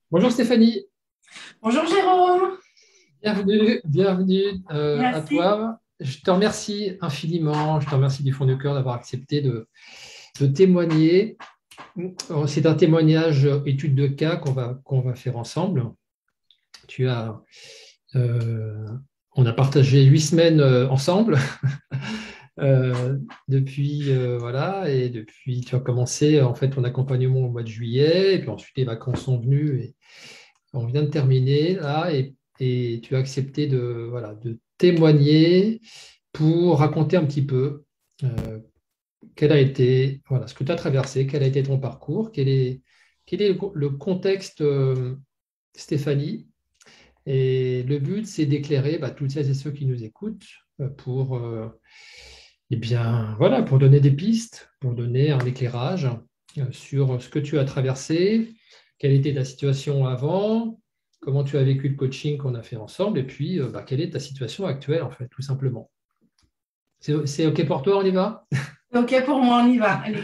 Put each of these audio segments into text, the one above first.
Bonjour Stéphanie, Bonjour Jérôme, bienvenue à merci. toi. Je te remercie infiniment, je te remercie du fond du cœur d'avoir accepté de témoigner. C'est un témoignage étude de cas qu'on va faire ensemble. Tu as, euh, on a partagé 8 semaines ensemble depuis, voilà, et depuis tu as commencé en fait ton accompagnement au mois de juillet, et puis ensuite les vacances sont venues et on vient de terminer là, et tu as accepté voilà, de témoigner pour raconter un petit peu euh, quel a été, voilà, ce que tu as traversé, quel a été ton parcours, quel est le contexte, Stéphanie. Et le but, c'est d'éclairer toutes celles et ceux qui nous écoutent pour, eh bien, voilà, pour donner des pistes, pour donner un éclairage sur ce que tu as traversé, quelle était ta situation avant, comment tu as vécu le coaching qu'on a fait ensemble, et puis quelle est ta situation actuelle, en fait, tout simplement. C'est OK pour toi, on y va? Ok pour moi, on y va. Allez.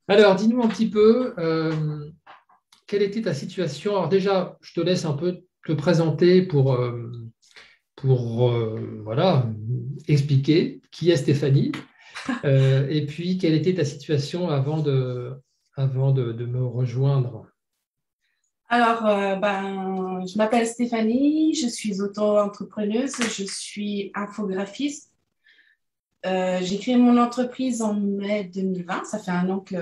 Alors, dis-nous un petit peu, quelle était ta situation? Alors déjà, je te laisse un peu te présenter pour voilà, expliquer qui est Stéphanie. Et puis, quelle était ta situation avant de me rejoindre? Je m'appelle Stéphanie, je suis auto-entrepreneuse, je suis infographiste. J'ai créé mon entreprise en mai 2020. Ça fait un an que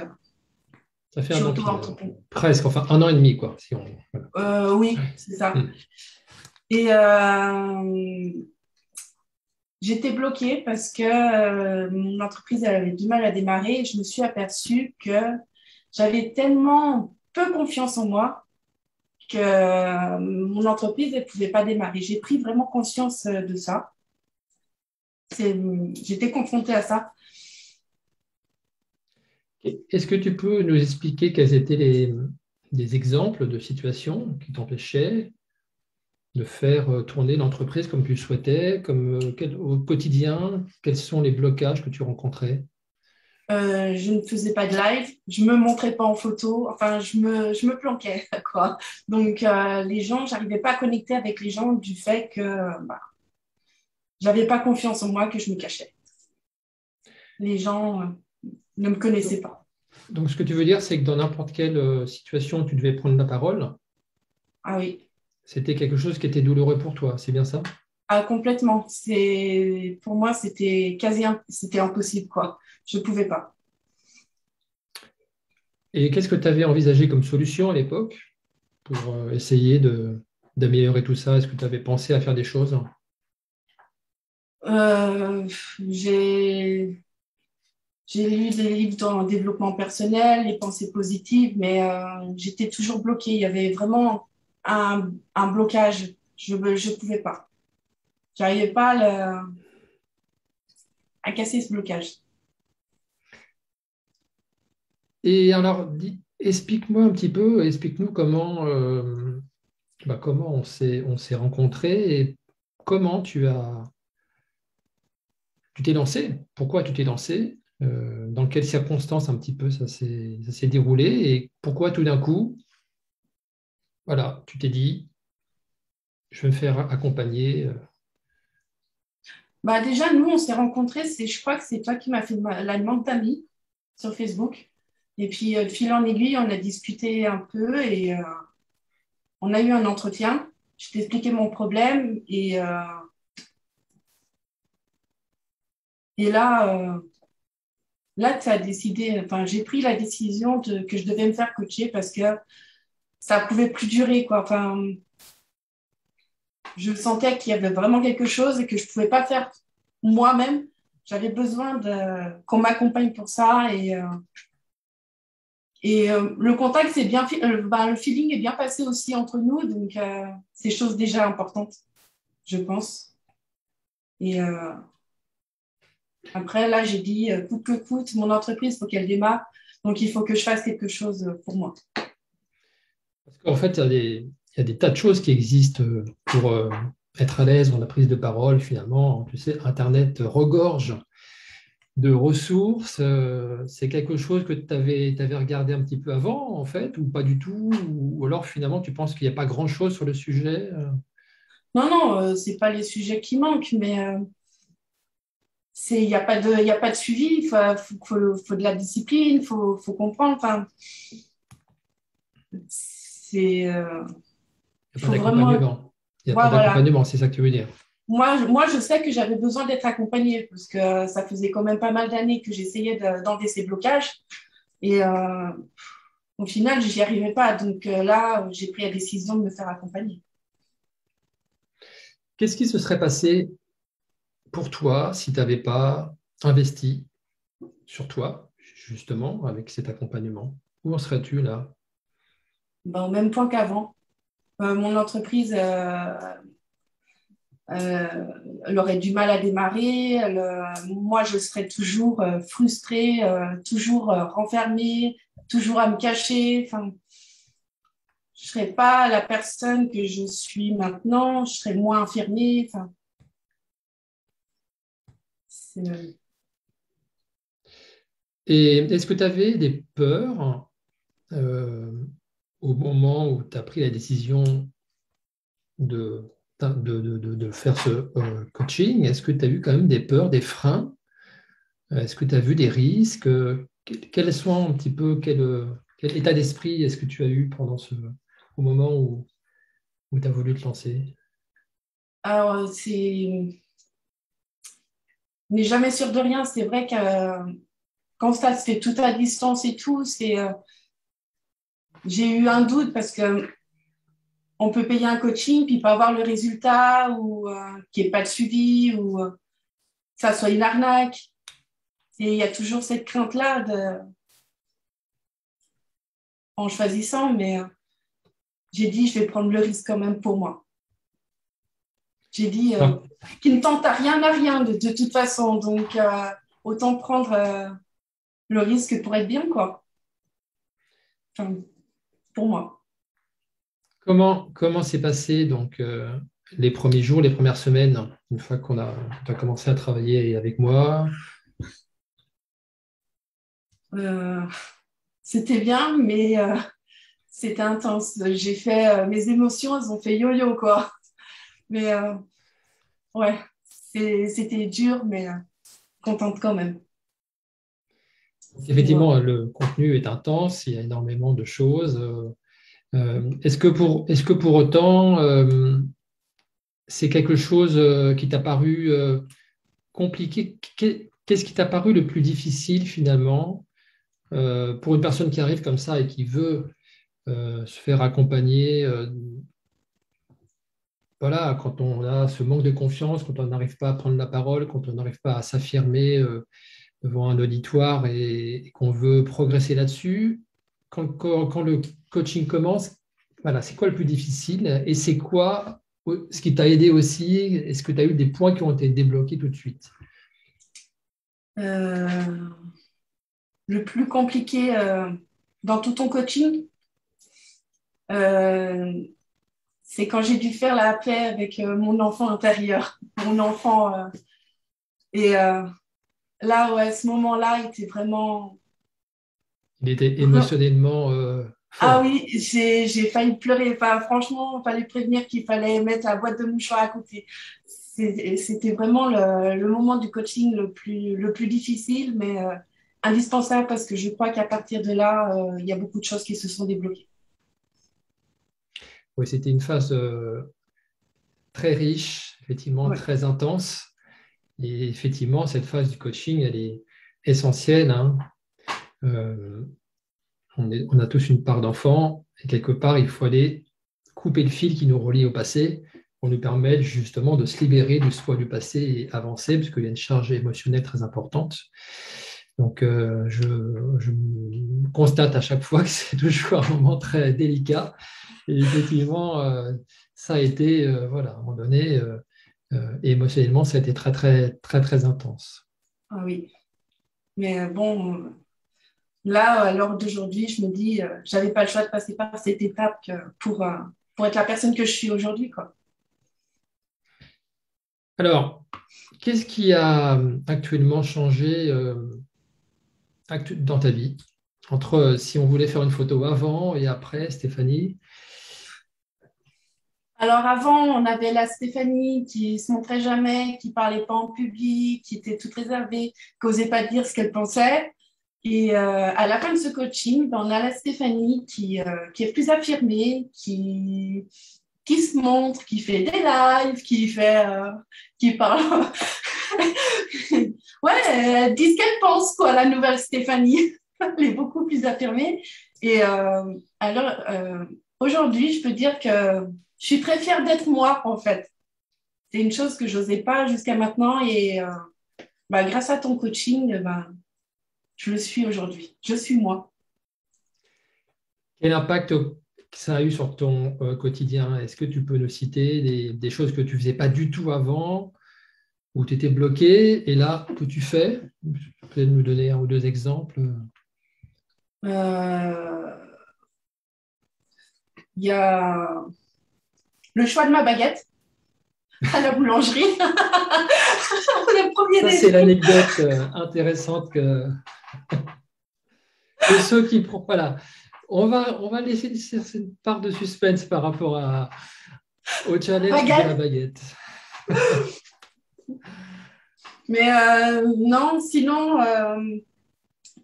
Ça fait je suis un an pile, auto-entrepreneuse. presque, enfin un an et demi, quoi. Voilà. Oui, c'est ça. Hmm. Et j'étais bloquée parce que mon entreprise elle avait du mal à démarrer et je me suis aperçue que j'avais tellement peu confiance en moi que mon entreprise ne pouvait pas démarrer. J'ai pris vraiment conscience de ça. J'étais confrontée à ça. Est-ce que tu peux nous expliquer quels étaient des exemples de situations qui t'empêchaient de faire tourner l'entreprise comme tu le souhaitais, au quotidien, quels sont les blocages que tu rencontrais? Je ne faisais pas de live, je me montrais pas en photo, enfin, je me planquais, quoi. Donc, les gens, j'arrivais pas à connecter avec les gens du fait que j'avais pas confiance en moi, que je me cachais. Les gens ne me connaissaient Donc, pas. donc, ce que tu veux dire, c'est que dans n'importe quelle situation où tu devais prendre la parole, Ah oui, c'était quelque chose qui était douloureux pour toi, c'est bien ça? ah, complètement. Pour moi, c'était impossible, quoi. Je pouvais pas. Et qu'est-ce que tu avais envisagé comme solution à l'époque pour essayer d'améliorer tout ça? Est-ce que tu avais pensé à faire des choses? Euh, j'ai J'ai lu des livres dans le développement personnel, les pensées positives, mais j'étais toujours bloquée. Il y avait vraiment un blocage. Je pouvais pas. J'arrivais pas à casser ce blocage. Et alors, explique-moi un petit peu, explique-nous comment on s'est rencontrés et comment tu t'es lancé, pourquoi tu t'es lancé, dans quelles circonstances un petit peu ça s'est déroulé et pourquoi tout d'un coup, voilà, tu t'es dit, je vais me faire accompagner. Bah déjà, nous, on s'est rencontrés. Je crois que c'est toi qui m'as fait la demande d'amis sur Facebook. Et puis, de fil en aiguille, on a discuté un peu et on a eu un entretien. Je t'ai expliqué mon problème et là, tu as décidé, enfin, j'ai pris la décision que je devais me faire coacher parce que ça pouvait plus durer, quoi. Enfin, je sentais qu'il y avait vraiment quelque chose et que je pouvais pas faire moi-même. J'avais besoin qu'on m'accompagne pour ça le contact, le feeling est bien passé aussi entre nous, donc c'est chose déjà importante, je pense. Et après, là, j'ai dit, coûte que coûte, mon entreprise, il faut qu'elle démarre, donc il faut que je fasse quelque chose pour moi. Parce qu'en fait, il y a des tas de choses qui existent pour être à l'aise dans la prise de parole, finalement. Tu sais, Internet regorge de ressources, c'est quelque chose que tu avais regardé un petit peu avant, en fait, ou pas du tout, ou alors finalement tu penses qu'il n'y a pas grand-chose sur le sujet? Non, non, c'est pas les sujets qui manquent, mais il n'y a pas de, il y a pas de suivi. Faut de la discipline, faut comprendre. Enfin, Il n'y a pas faut vraiment. d'accompagnement. Il n'y a pas Ouais, voilà. d'accompagnement, c'est ça que tu veux dire. Moi, je sais que j'avais besoin d'être accompagnée parce que ça faisait quand même pas mal d'années que j'essayais d'enlever ces blocages. Et au final, je n'y arrivais pas. Donc là, j'ai pris la décision de me faire accompagner. Qu'est-ce qui se serait passé pour toi si tu n'avais pas investi sur toi, justement, avec cet accompagnement? Où en serais-tu là? Ben, au même point qu'avant. Mon entreprise, elle aurait du mal à démarrer. Moi, je serais toujours frustrée, toujours renfermée, toujours à me cacher. Enfin, je ne serais pas la personne que je suis maintenant. Je serais moins infirmée. Enfin, c'est- Et est-ce que tu avais des peurs euh, au moment où tu as pris la décision de, de faire ce coaching? Est-ce que tu as eu quand même des peurs, des freins? Est-ce que tu as vu des risques? Quels sont un petit peu, quel état d'esprit est-ce que tu as eu pendant au moment où tu as voulu te lancer? alors, on n'est jamais sûr de rien. C'est vrai que quand ça se fait tout à distance et tout, j'ai eu un doute parce que on peut payer un coaching puis pas avoir le résultat ou qu'il n'y ait pas de suivi ou que ça soit une arnaque. Et il y a toujours cette crainte-là en choisissant, mais j'ai dit, je vais prendre le risque quand même pour moi. J'ai dit, Alors, qui ne tente à rien de toute façon. Donc, autant prendre le risque pour être bien, quoi. Enfin, pour moi. comment s'est passé donc les premiers jours, les premières semaines, une fois tu as commencé à travailler avec moi? Euh, C'était bien, mais c'était intense. J'ai fait, mes émotions, elles ont fait yo-yo, quoi. Mais ouais, c'était dur, mais contente quand même. Ouais. Effectivement, le contenu est intense, il y a énormément de choses. Est-ce que pour autant, c'est quelque chose qui t'a paru compliqué? Qu'est-ce qui t'a paru le plus difficile finalement pour une personne qui arrive comme ça et qui veut se faire accompagner? Voilà, quand on a ce manque de confiance, quand on n'arrive pas à prendre la parole, quand on n'arrive pas à s'affirmer devant un auditoire et qu'on veut progresser là-dessus, quand le coaching commence, voilà, c'est quoi le plus difficile et c'est quoi ce qui t'a aidé aussi? Est-ce que tu as eu des points qui ont été débloqués tout de suite? Euh, le plus compliqué dans tout ton coaching, euh, c'est quand j'ai dû faire la paix avec mon enfant intérieur, mon enfant. Et là, ouais, ce moment-là était vraiment. Il était émotionnellement Ah fort. oui, j'ai failli pleurer. Enfin, franchement, il fallait prévenir qu'il fallait mettre la boîte de mouchoirs à côté. C'était vraiment le moment du coaching le plus difficile, mais indispensable parce que je crois qu'à partir de là, il y a beaucoup de choses qui se sont débloquées. Oui, c'était une phase très riche, effectivement Ouais. très intense. Et effectivement, cette phase du coaching, elle est essentielle, hein. Euh, on a tous une part d'enfant et quelque part, il faut aller couper le fil qui nous relie au passé pour nous permettre justement de se libérer du poids du passé et avancer, parce qu'il y a une charge émotionnelle très importante. Donc, je constate à chaque fois que c'est toujours un moment très délicat. Et effectivement, ça a été, voilà, à un moment donné, et émotionnellement, ça a été très intense. Ah oui. Mais bon, là, à l'heure d'aujourd'hui, je me dis, j'avais pas le choix de passer par cette étape pour être la personne que je suis aujourd'hui, quoi. Alors, Qu'est-ce qui a actuellement changé dans ta vie entre si on voulait faire une photo avant et après, Stéphanie? Alors avant, on avait la Stéphanie qui se montrait jamais, qui parlait pas en public, qui était toute réservée, qui n'osait pas dire ce qu'elle pensait. Et à la fin de ce coaching, ben, on a la Stéphanie qui est plus affirmée, qui se montre, qui fait des lives, qui parle. Ouais, elle dit ce qu'elle pense, quoi, la nouvelle Stéphanie. Elle est beaucoup plus affirmée. Et alors, aujourd'hui, je peux dire que je suis très fière d'être moi, en fait. C'est une chose que je n'osais pas jusqu'à maintenant. Et bah, grâce à ton coaching, bah, je le suis aujourd'hui. Je suis moi. Quel impact ça a eu sur ton quotidien? Est-ce que tu peux nous citer des choses que tu ne faisais pas du tout avant, où tu étais bloqué, et là, que tu fais? Peut-être nous donner un ou deux exemples. Euh, Il y a le choix de ma baguette à la boulangerie. Le premier Ça, c'est défi. l'anecdote intéressante que ceux qui... Voilà. On va laisser cette part de suspense par rapport au challenge de la Baguette. baguette. Mais non, sinon, euh,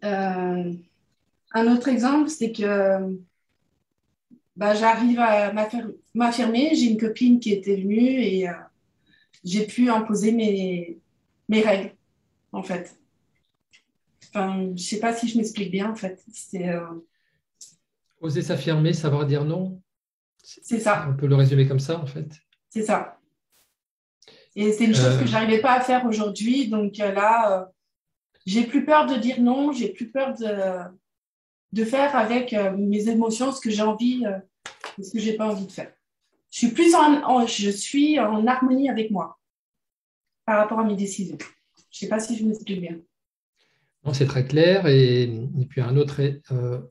un autre exemple, c'est que bah, j'arrive à m'affirmer. J'ai une copine qui était venue et j'ai pu imposer mes règles, en fait. Enfin, je ne sais pas si je m'explique bien, en fait. Oser s'affirmer, savoir dire non, C'est on ça, peut le résumer comme ça, en fait. c'est ça. Et c'est une chose que Euh, je n'arrivais pas à faire aujourd'hui. Donc là, j'ai plus peur de dire non, j'ai plus peur de faire avec mes émotions ce que j'ai envie et ce que j'ai pas envie de faire. Je suis en harmonie avec moi par rapport à mes décisions. Je sais pas si je m'explique bien. non, c'est très clair. Et puis un autre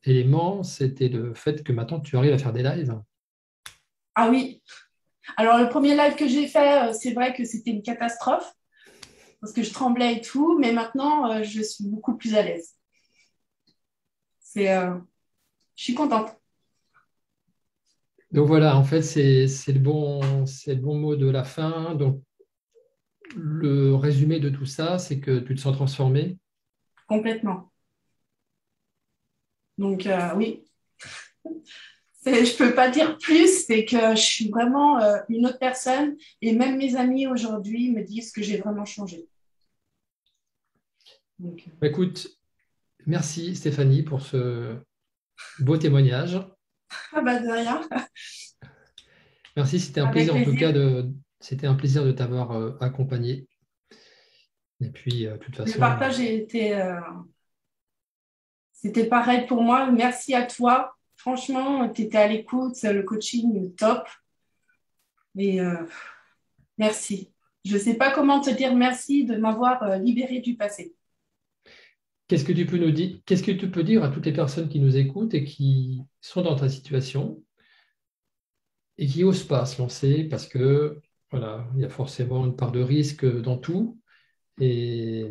élément, c'était le fait que maintenant tu arrives à faire des lives. Ah oui. Alors le premier live que j'ai fait, c'est vrai que c'était une catastrophe parce que je tremblais et tout, mais maintenant je suis beaucoup plus à l'aise. C'est, je suis contente. Donc voilà, en fait, c'est le bon mot de la fin. Donc le résumé de tout ça, c'est que tu te sens transformé. Complètement. Donc oui, je peux pas dire plus, c'est que je suis vraiment une autre personne et même mes amis aujourd'hui me disent que j'ai vraiment changé. Donc, Bah, écoute, merci Stéphanie pour ce beau témoignage. ah bah de rien, Merci, c'était un avec plaisir en tout plaisir. cas c'était un plaisir de t'avoir accompagné. Et puis, de toute Le façon, partage c'était pareil pour moi. Merci à toi. Franchement, tu étais à l'écoute, le coaching top. Et merci. Je ne sais pas comment te dire merci de m'avoir libéré du passé. qu'est-ce que tu peux dire à toutes les personnes qui nous écoutent et qui sont dans ta situation et qui n'osent pas se lancer parce que voilà, il y a forcément une part de risque dans tout. Et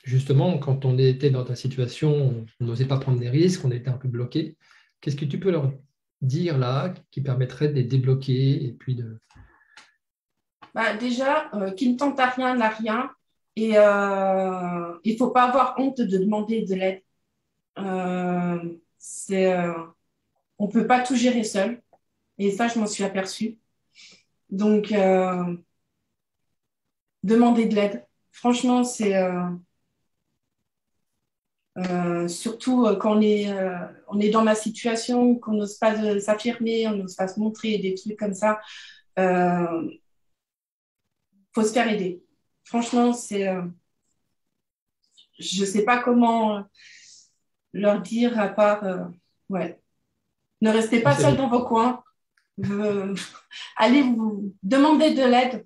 justement, quand on était dans ta situation, on n'osait pas prendre des risques, on était un peu bloqué. Qu'est-ce que tu peux leur dire là qui permettrait de les débloquer et puis de... Bah, déjà, qui ne tente à rien n'a rien. Et il ne faut pas avoir honte de demander de l'aide. Euh, on ne peut pas tout gérer seul. Et ça, je m'en suis aperçue. Donc, demander de l'aide. Franchement, surtout quand on est dans ma situation, qu'on n'ose pas s'affirmer, on n'ose pas se montrer, des trucs comme ça. Faut se faire aider. Franchement, je ne sais pas comment leur dire à part, ouais, ne restez Non, pas c'est seul bien. dans vos coins. Euh, allez vous demander de l'aide.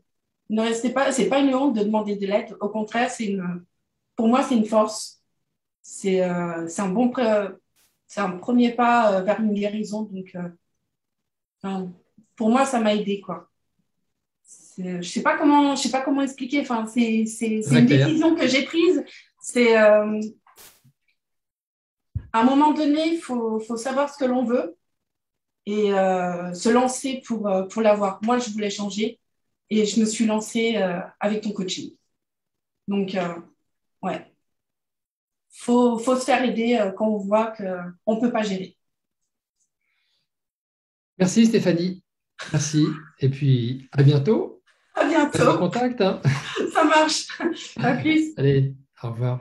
Ne restez pas, c'est pas une honte de demander de l'aide. Au contraire, pour moi, c'est une force. C'est un c'est un premier pas vers une guérison. Donc, enfin, pour moi, ça m'a aidé, quoi. Je sais pas comment expliquer. Enfin, c'est Très une clair. décision que j'ai prise. C'est à un moment donné, faut savoir ce que l'on veut et se lancer pour l'avoir. Moi, je voulais changer et je me suis lancée avec ton coaching. Donc, ouais, faut se faire aider quand on voit qu'on ne peut pas gérer. Merci Stéphanie. Merci. Et puis à bientôt. À Reste en bientôt. contact, hein. Ça marche. À plus. Allez, au revoir.